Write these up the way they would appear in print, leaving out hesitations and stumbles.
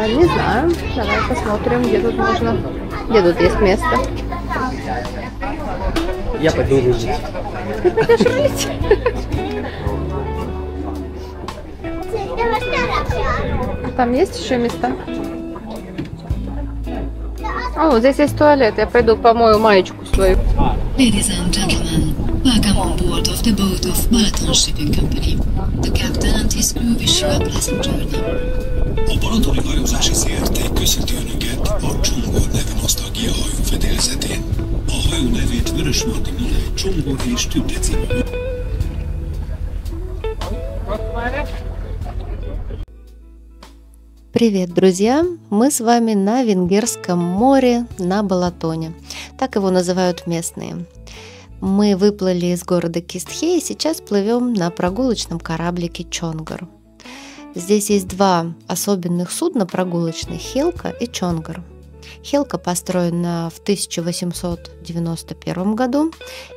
Не знаю. Давай посмотрим, где тут можно. Где тут есть место. Я пойду рулить. Ты пойдешь рулить? Там есть еще места? О, здесь есть туалет. Я пойду помою маечку свою. Ladies and gentlemen, welcome on board of the boat of Balaton Shipping Company. The captain and his crew wish you a pleasant journey. A balatoni hajózási ZRT köszönti Önöket a Csongor neve nosztalgia hajó fedélzetén. A hajó nevét Vörösmarty Mihály Csongor és Tünde című. Привет, друзья! Мы с вами на Венгерском море, на Балатоне. Так его называют местные. Мы выплыли из города Кистхе и сейчас плывем на прогулочном кораблике Чонгар. Здесь есть два особенных судна прогулочных – Хелка и Чонгар. Хелка построена в 1891 году,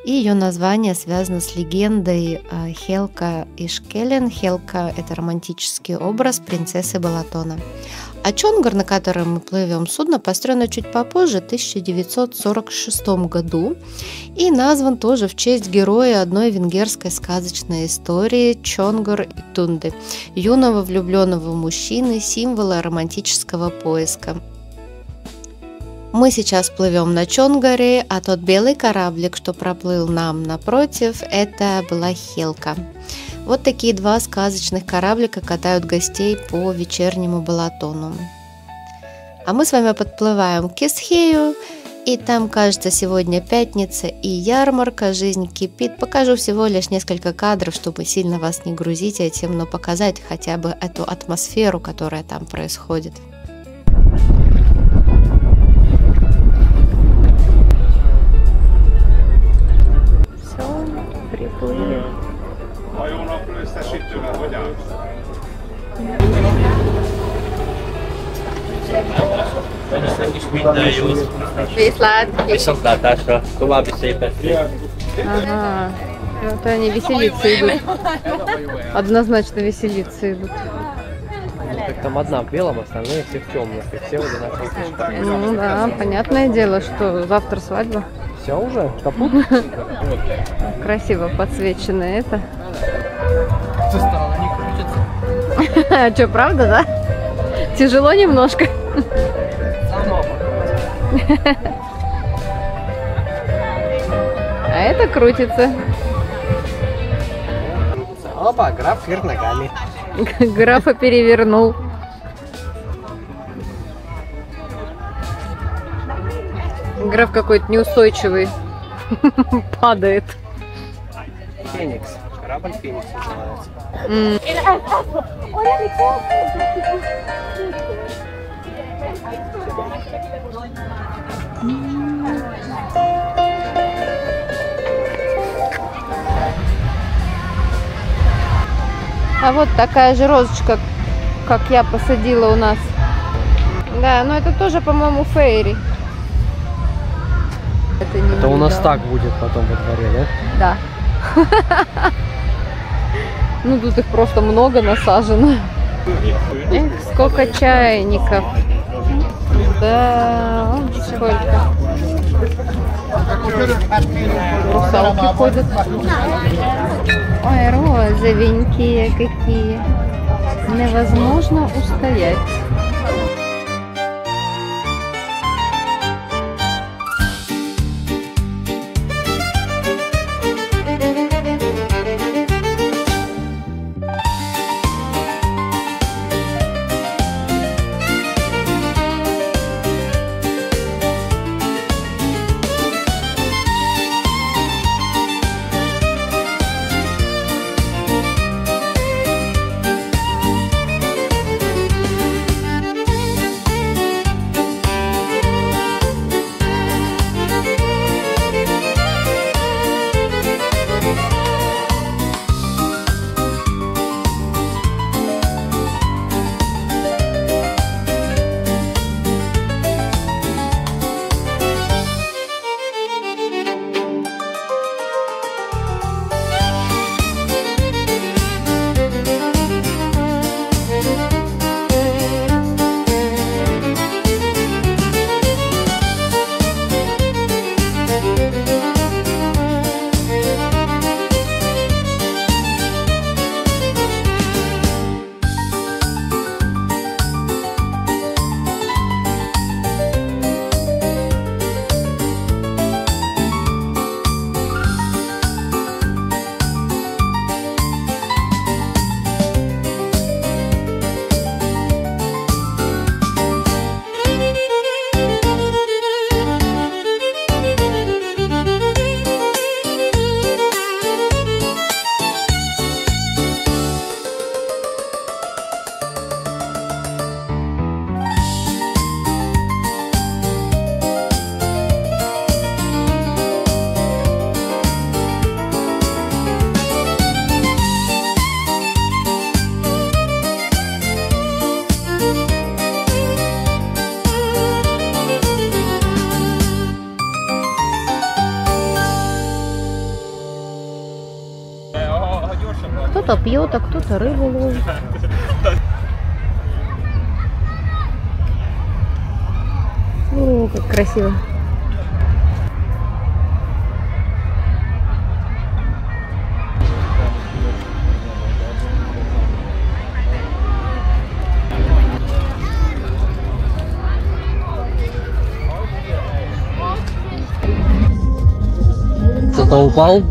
и ее название связано с легендой Хелка и Шкелен. Хелка – это романтический образ принцессы Балатона. А Чонгар, на котором мы плывем, судно построено чуть попозже, в 1946 году, и назван тоже в честь героя одной венгерской сказочной истории Чонгар и Тунды, юного влюбленного мужчины, символа романтического поиска. Мы сейчас плывем на Чонгаре, а тот белый кораблик, что проплыл нам напротив, это была Хелка. Вот такие два сказочных кораблика катают гостей по вечернему Балатону. А мы с вами подплываем к Кистхею, и там, кажется, сегодня пятница и ярмарка, жизнь кипит. Покажу всего лишь несколько кадров, чтобы сильно вас не грузить этим, но показать хотя бы эту атмосферу, которая там происходит. Приплыли. Viszontlátásra, további szép estét. Ага. Вот они веселиться идут. Однозначно веселиться идут. Так там одна в белом, остальные все в темных, и все в одинаковых очках. Ну да, понятное дело, что завтра свадьба. Все уже? Капут? Красиво подсвечено это. Со стороны не крутится. А что, правда, да? Тяжело немножко. А это крутится. Опа, граф вверх ногами. Графа перевернул. Граф какой-то неустойчивый. Падает. Феникс. Корабль Феникс называется. А вот такая же розочка, как я посадила у нас. Да, но это тоже, по-моему, фейри. Это у нас так будет потом во дворе, Да. да? Ну, тут их просто много насажено. Эх, сколько чайников. Да, вон сколько. Русалки ходят. Ой, розовенькие какие. Невозможно устоять. Кто-то пьет, а кто-то рыбу ловит. О, как красиво. Кто-то упал?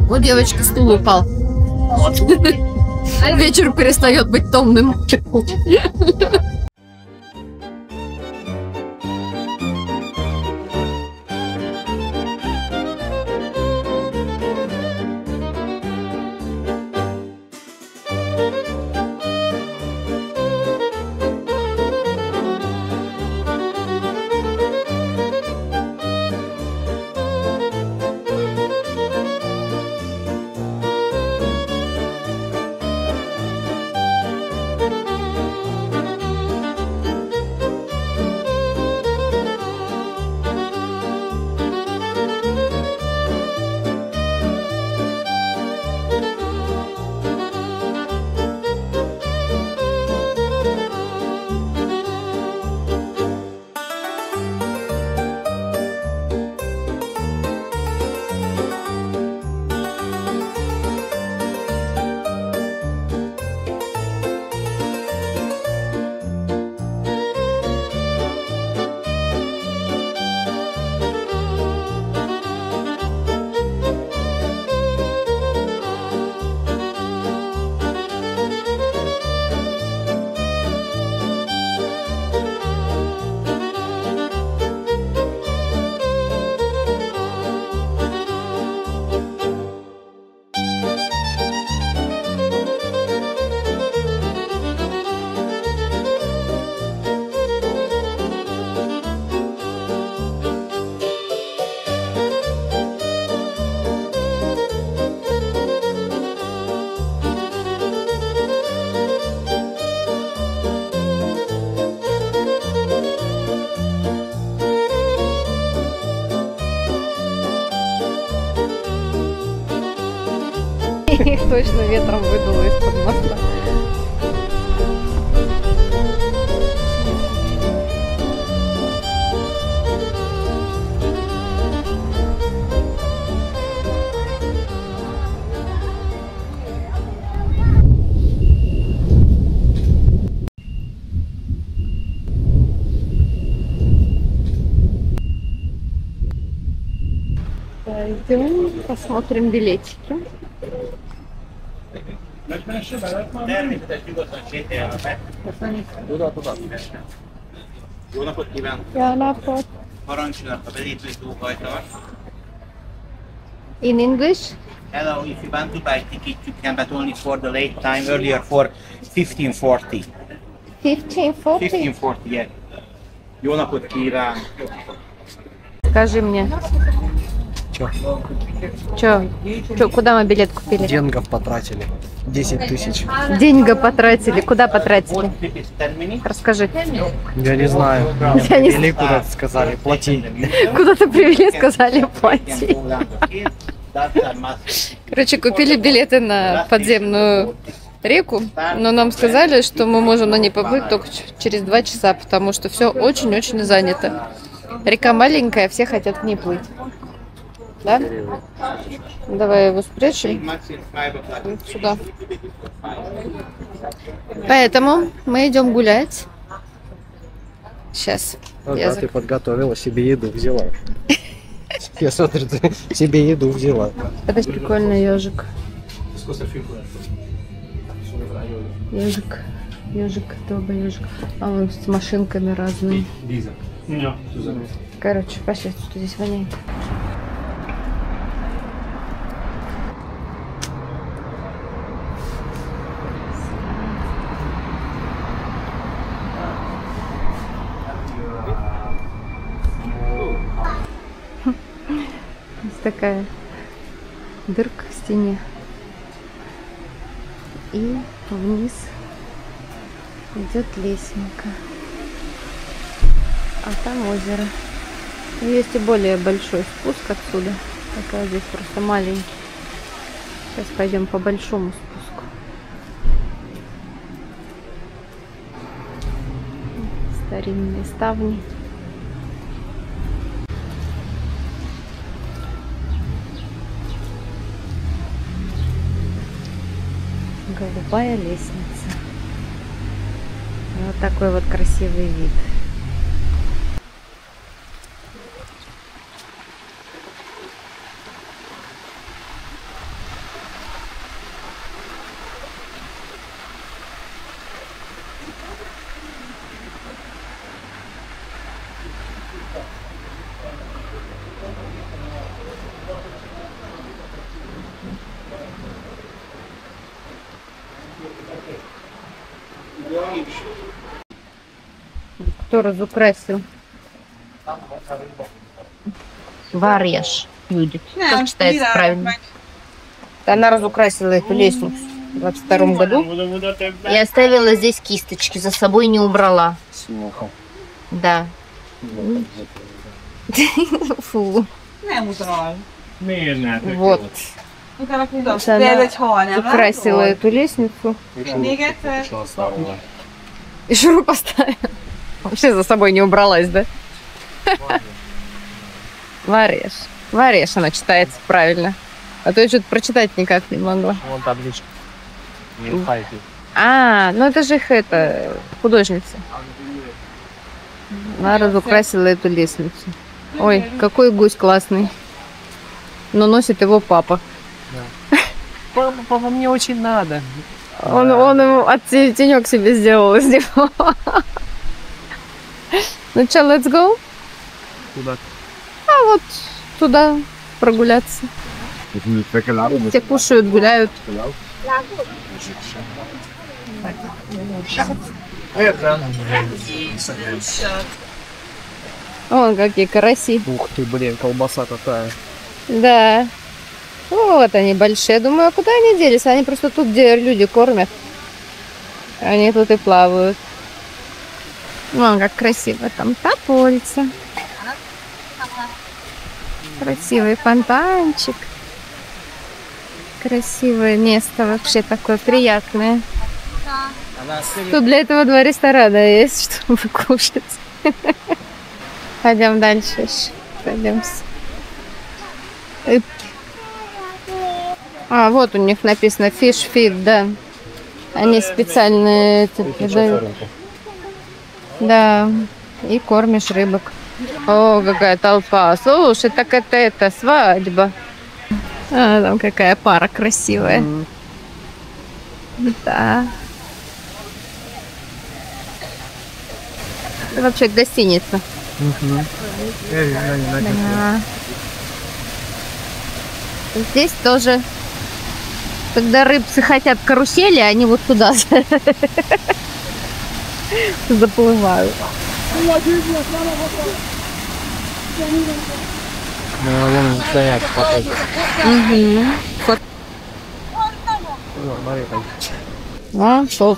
У девочки стул упал. Вечер перестает быть томным. Их точно ветром выдуло из-под моста. Пойдем посмотрим билетики. Туда. Jó napot kívánok! Jó napot. Parancsolnak a belépőzóhajtás. In English? Hello, if you want to buy ticket, you can but only for the late time, earlier for 15:40. 15:40? 15:40, yeah. Jó napot kívánok! Скажи мне. Чё? Куда мы билет купили? Деньгов потратили. 10 тысяч. Деньги потратили. Куда потратили? Расскажи. Я не знаю. Я не Или куда-то сказали, плати. Куда-то привели, сказали плати. Короче, купили билеты на подземную реку, но нам сказали, что мы можем на ней поплыть только через 2 часа, потому что все очень-очень занято. Река маленькая, все хотят к ней плыть. Да? Давай его спрячем. Вот сюда. Поэтому мы идем гулять. Сейчас. Ага, ты подготовила себе еду, взяла. Я смотрю, ты себе еду взяла. Это прикольный ежик. Ежик, добрый ежик. А он с машинками разными. Короче, пошли, что здесь воняет. Такая дырка в стене, и вниз идет лесенка, а там озеро. Есть и более большой спуск отсюда, такая здесь просто маленький. Сейчас пойдем по большому спуску. Старинные ставни. Голубая лестница. Вот такой вот красивый вид. Кто разукрасил? Варьяш будет. Как читается правильно? Она разукрасила эту лестницу в 22 году и оставила здесь кисточки, за собой не убрала. Да. Фу. Вот. Она украсила эту лестницу. И шуруп поставила. Вообще за собой не убралась, да? Варьяш. Варьяш она читается правильно. А то я что-то прочитать никак не могла. Вон табличка. Ну это же их художница. Она разукрасила эту лестницу. Ой, какой гусь классный. Но носит его папа. Папа, мне очень надо. Он ему тенек себе сделал из него. Ну что, let's go? Куда? А вот туда прогуляться. Все кушают, гуляют. Вон какие караси. Ух ты, блин, колбаса какая. Да. Вот они большие. Я думаю, а куда они делись? Они просто тут, где люди кормят. Они тут и плавают. Вон как красиво там топольца. Красивый фонтанчик. Красивое место вообще такое приятное. Тут для этого два ресторана есть, чтобы кушать. Пойдем дальше. Пойдем. А, вот у них написано Fish Feed, да. Они специальные дают. Да. И кормишь рыбок. О, какая толпа. Слушай, так это свадьба. А, там какая пара красивая. Да. Это вообще гостиница. Да. Здесь тоже, когда рыбцы хотят карусели, они вот туда заплывают.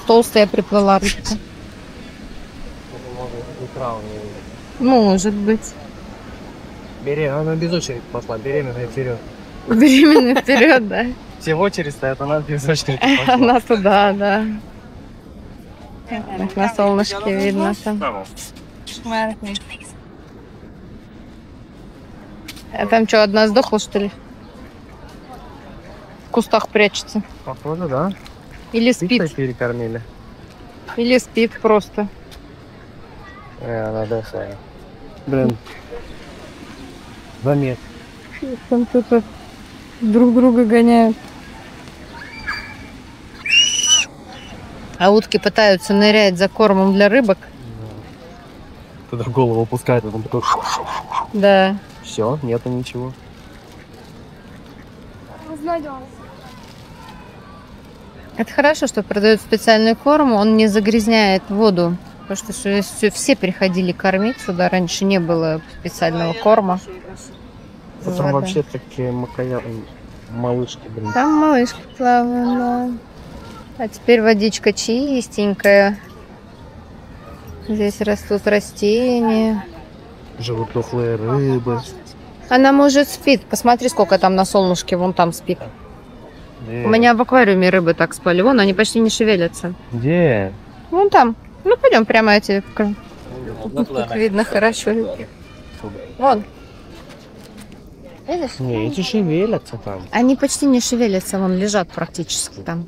Толстая приплыла рыбка. Может быть. Бери, она без очереди пошла, беременная вперед. Беременная вперед, да. Все в очередь стоят, она без очереди пошла. Она туда, да. Так на солнышке видно там. А там что, одна сдохла, что ли? В кустах прячется. Походу, да. Или спит. Перекормили. Или спит просто. Она дохая. Блин. Замет. Там кто-то друг друга гоняют. А утки пытаются нырять за кормом для рыбок. Туда голову опускает, а там такой... Да. Все, нету ничего. Это хорошо, что продают специальный корм, он не загрязняет воду. Потому что все приходили кормить сюда, раньше не было специального корма. Потом вообще такие малышки, блин. Там малышки плавают, да. А теперь водичка чистенькая. Здесь растут растения. Живут дохлые рыбы. Она, может, спит. Посмотри, сколько там на солнышке, вон там спит. У меня в аквариуме рыбы так спали. Вон, они почти не шевелятся. Где? Вон там. Ну, пойдем прямо, я тебе покажу. Тут видно хорошо. Вон. Видишь? Не, эти шевелятся там. Они почти не шевелятся, вон лежат практически там.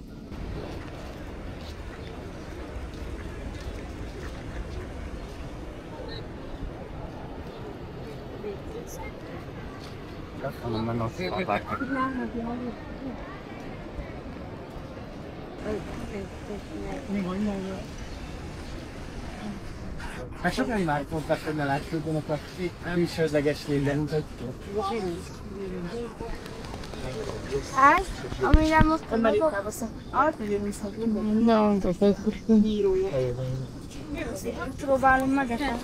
Hát sokan már fogtak, hogy ne látszódjanak a külsődleges lélemutat. Amire most próbálom megegyálni.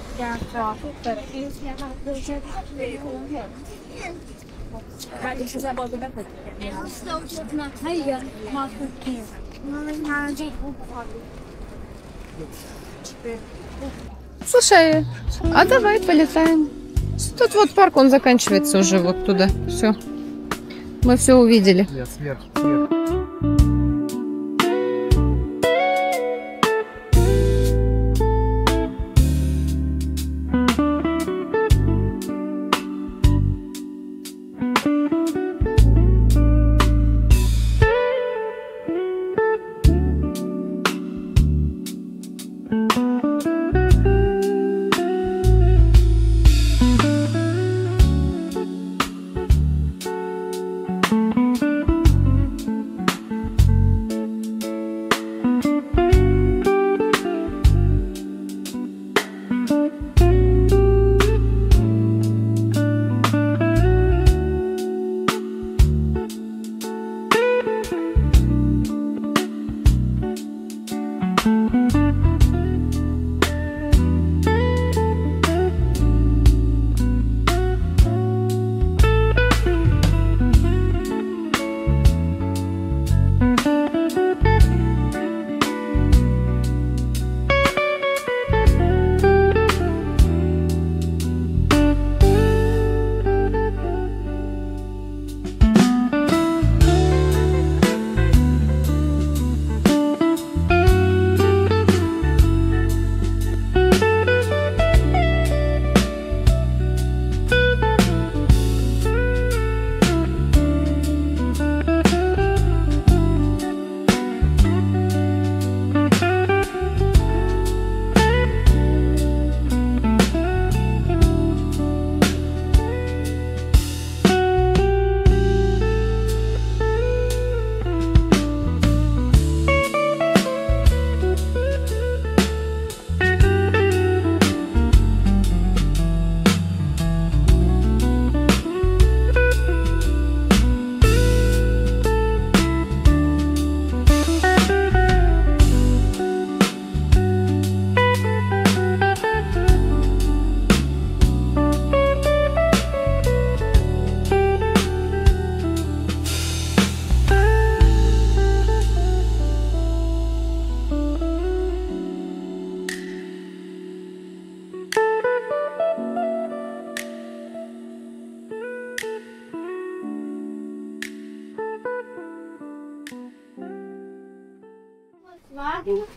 Слушай, а давай полетаем. Тут вот парк, он заканчивается уже вот туда. Все. Мы все увидели. Я сверху.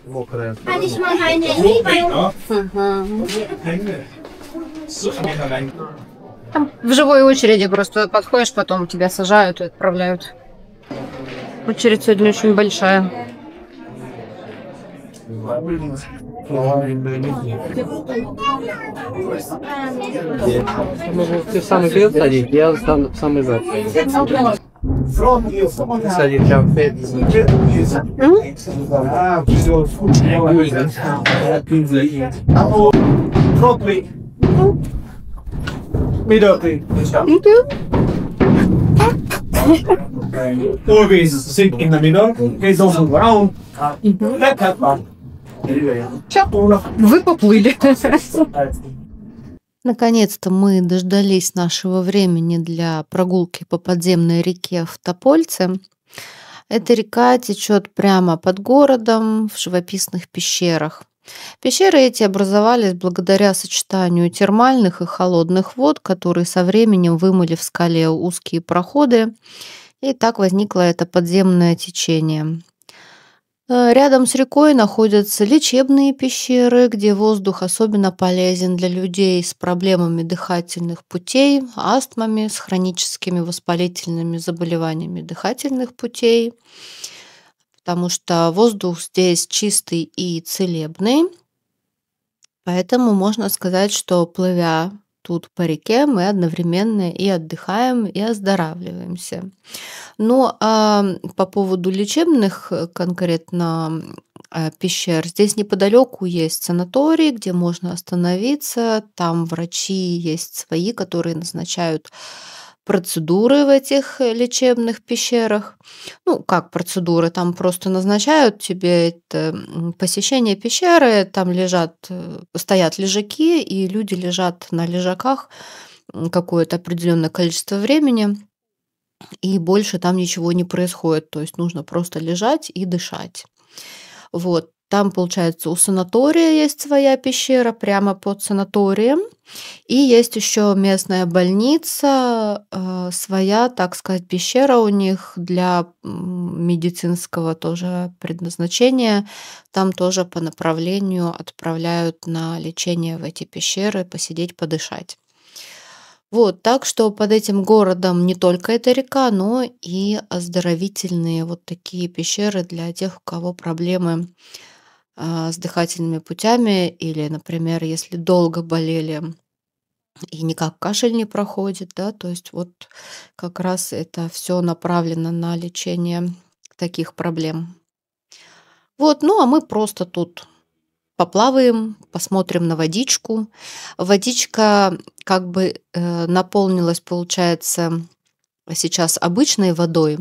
Мокрая. Там в живой очереди просто подходишь, потом тебя сажают и отправляют. Очередь сегодня очень большая. Ты самый вперед садись, я самый сзади. Садись прям Always sit in the middle, face on the ground. Вы поплыли. Наконец-то мы дождались нашего времени для прогулки по подземной реке в Топольце. Эта река течет прямо под городом в живописных пещерах. Пещеры эти образовались благодаря сочетанию термальных и холодных вод, которые со временем вымыли в скале узкие проходы И так возникло это подземное течение. Рядом с рекой находятся лечебные пещеры, где воздух особенно полезен для людей с проблемами дыхательных путей, астмами, с хроническими воспалительными заболеваниями дыхательных путей, потому что воздух здесь чистый и целебный. Поэтому можно сказать, что плывя тут по реке, мы одновременно и отдыхаем, и оздоравливаемся. Ну, а по поводу лечебных конкретно пещер, здесь неподалеку есть санаторий, где можно остановиться. Там врачи есть свои, которые назначают процедуры в этих лечебных пещерах. Ну, как процедуры? Там просто назначают тебе это посещение пещеры, там стоят лежаки, и люди лежат на лежаках какое-то определенное количество времени, и больше там ничего не происходит. То есть нужно просто лежать и дышать. Вот. Там, получается, у санатория есть своя пещера прямо под санаторием. И есть еще местная больница, своя, так сказать, пещера у них для медицинского тоже предназначения. Там тоже по направлению отправляют на лечение в эти пещеры, посидеть, подышать. Вот, так что под этим городом не только эта река, но и оздоровительные вот такие пещеры для тех, у кого проблемы с дыхательными путями или, например, если долго болели и никак кашель не проходит, да, то есть вот как раз это все направлено на лечение таких проблем. Вот, ну а мы просто тут поплаваем, посмотрим на водичку. Водичка как бы наполнилась, получается, сейчас обычной водой,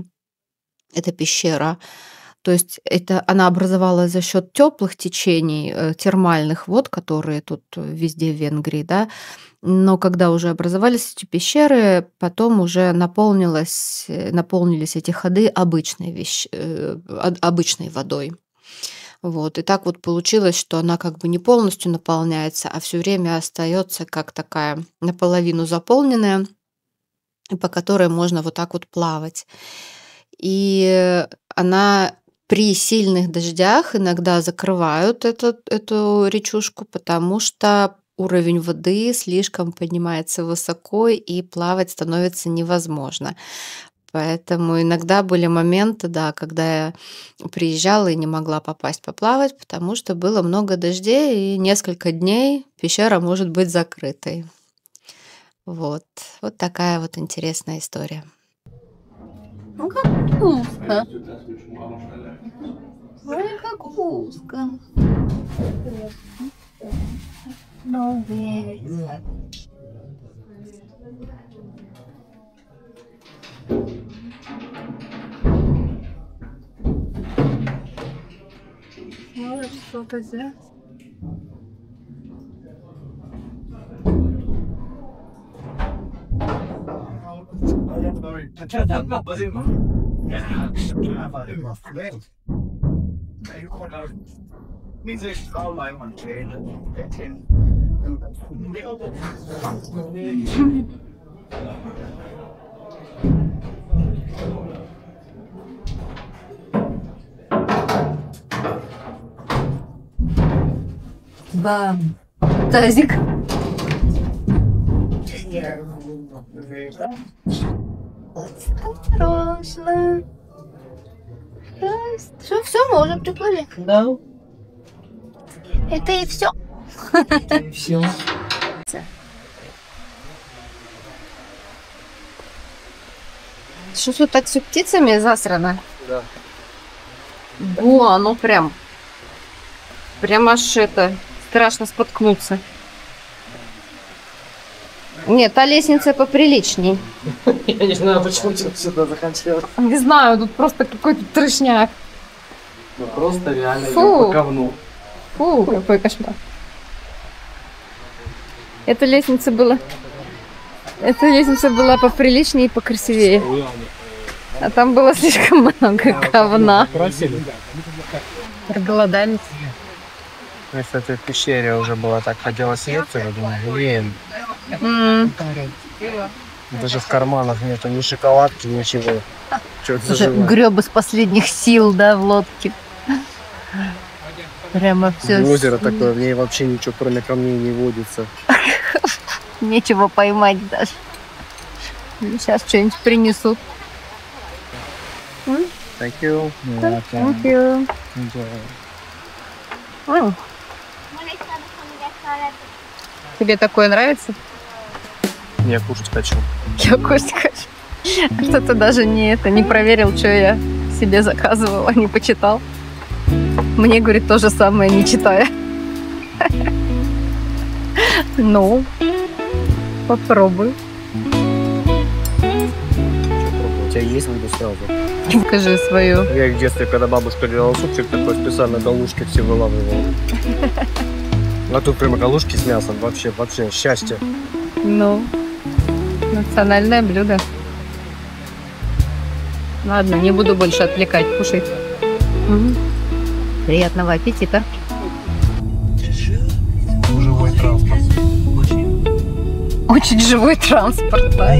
эта пещера. То есть она образовалась за счет теплых течений, термальных вод, которые тут везде в Венгрии, да. Но когда уже образовались эти пещеры, потом уже наполнились эти ходы обычной водой. Вот. И так вот получилось, что она как бы не полностью наполняется, а все время остается как такая наполовину заполненная, по которой можно вот так вот плавать. И она при сильных дождях иногда закрывают эту речушку, потому что уровень воды слишком поднимается высоко, и плавать становится невозможно. Поэтому иногда были моменты, да, когда я приезжала и не могла попасть поплавать, потому что было много дождей, и несколько дней пещера может быть закрытой. Вот. Вот такая вот интересная история. Ну, как узко. Ой, как узко. Ну, весело. Может, что-то здесь? Бам! Тазик. Осторожно. Все, мы уже приплыли. Да. Это и все. И все. Что тут так все птицами засрано? Да. Во, ну прям аж это, страшно споткнуться. Нет, та лестница поприличней. Я не знаю, почему ты сюда захотел. Не знаю, тут просто какой-то трешняк. Ну просто реально Фу. идём по говну. Фу, какой кошмар. Эта лестница была поприличнее и покрасивее. А там было слишком много говна. Просили. Проголодались. Если ты в пещере уже было так, хотелось есть, я думаю, блин. Даже в карманах нету ни шоколадки, ничего. Что-то Уже греб из последних сил, да, в лодке. Прямо все. Озеро такое, в ней вообще ничего кроме камней не водится. Нечего поймать даже. Сейчас что-нибудь принесут. Thank you. Thank you. Тебе такое нравится? Я кушать хочу. Я кушать хочу. Кто-то даже не проверил, что я себе заказывала, не почитал. Мне, говорит, то же самое, не читая. Ну, попробуй. У тебя есть буду сразу? Скажи свою. Я в детстве, когда бабушка делала супчик, такой специально галушки все вылавливал. А тут прямо галушки с мясом. Вообще, счастье. Ну, национальное блюдо. Ладно, не буду больше отвлекать, кушай. Приятного аппетита. Живой транспорт. Очень живой транспорт, да.